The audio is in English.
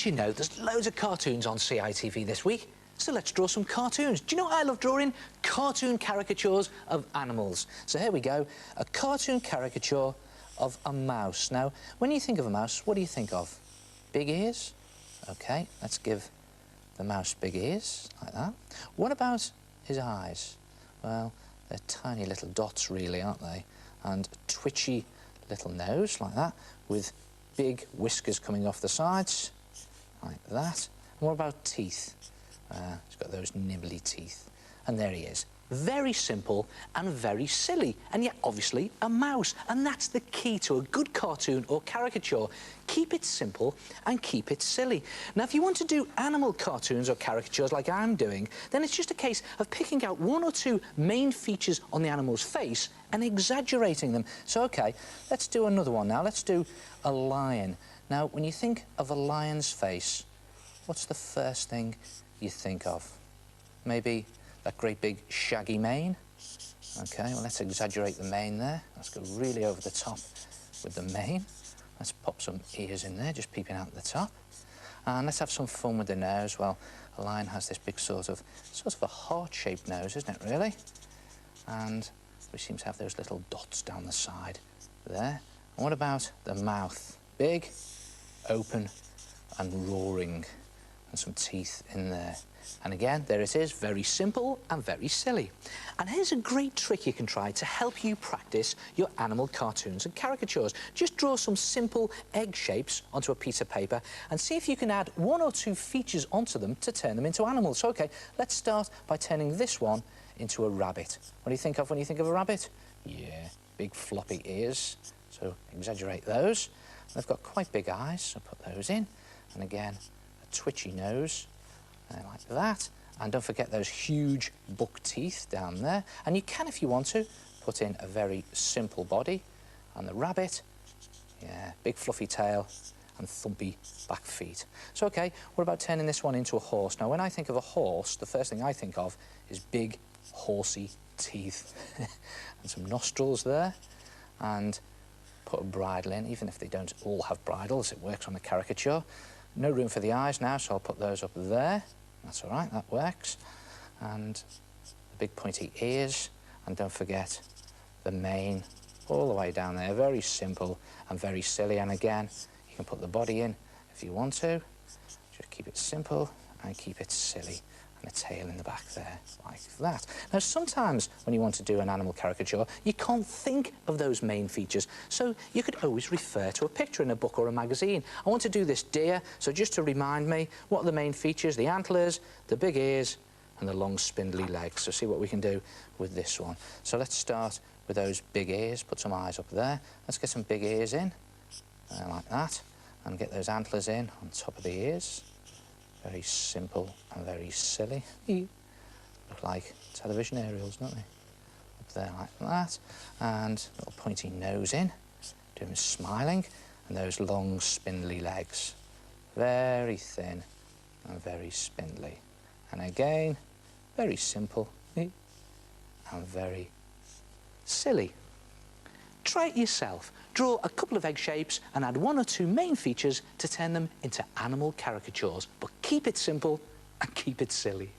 as you know, there's loads of cartoons on CITV this week, so let's draw some cartoons. Do you know what I love drawing? Cartoon caricatures of animals. So here we go, a cartoon caricature of a mouse. Now, when you think of a mouse, what do you think of? Big ears? OK, let's give the mouse big ears, like that. What about his eyes? Well, they're tiny little dots, really, aren't they? And a twitchy little nose, like that, with big whiskers coming off the sides, like that. And what about teeth? He's got those nibbly teeth. And there he is. Very simple and very silly, and yet obviously a mouse. And that's the key to a good cartoon or caricature. Keep it simple and keep it silly. Now, if you want to do animal cartoons or caricatures like I'm doing, then it's just a case of picking out one or two main features on the animal's face and exaggerating them. So, OK, let's do another one now. Let's do a lion. Now, when you think of a lion's face, what's the first thing you think of? Maybe that great big shaggy mane. OK, well, let's exaggerate the mane there. Let's go really over the top with the mane. Let's pop some ears in there, just peeping out the top. And let's have some fun with the nose. Well, a lion has this big sort of a heart-shaped nose, isn't it, really? And we seem to have those little dots down the side there. And what about the mouth? Big, open, and roaring, and some teeth in there. And again, there it is, very simple and very silly. And here's a great trick you can try to help you practice your animal cartoons and caricatures. Just draw some simple egg shapes onto a piece of paper and see if you can add one or two features onto them to turn them into animals. So, OK, let's start by turning this one into a rabbit. What do you think of when you think of a rabbit? Yeah, big floppy ears. So exaggerate those. They've got quite big eyes, so put those in. And again, a twitchy nose. Like that. And don't forget those huge buck teeth down there. And you can, if you want to, put in a very simple body. And the rabbit, yeah, big fluffy tail and thumpy back feet. So, OK, what about turning this one into a horse? Now, when I think of a horse, the first thing I think of is big, horsey teeth. And some nostrils there. And put a bridle in, even if they don't all have bridles, it works on a caricature. No room for the eyes now, so I'll put those up there. That's all right, that works. And the big pointy ears, and don't forget the mane all the way down there. Very simple and very silly. And again, you can put the body in if you want to. Just keep it simple and keep it silly. And a tail in the back there, like that. Now, sometimes when you want to do an animal caricature, you can't think of those main features, so you could always refer to a picture in a book or a magazine. I want to do this deer, so just to remind me, what are the main features? The antlers, the big ears, and the long spindly legs. So see what we can do with this one. So let's start with those big ears, put some eyes up there. Let's get some big ears in, like that, and get those antlers in on top of the ears. Very simple and very silly. Look like television aerials, don't they? Up there like that. And a little pointy nose in, doing smiling, and those long spindly legs. Very thin and very spindly. And again, very simple and very silly. Try it yourself. Draw a couple of egg shapes and add one or two main features to turn them into animal caricatures. But keep it simple and keep it silly.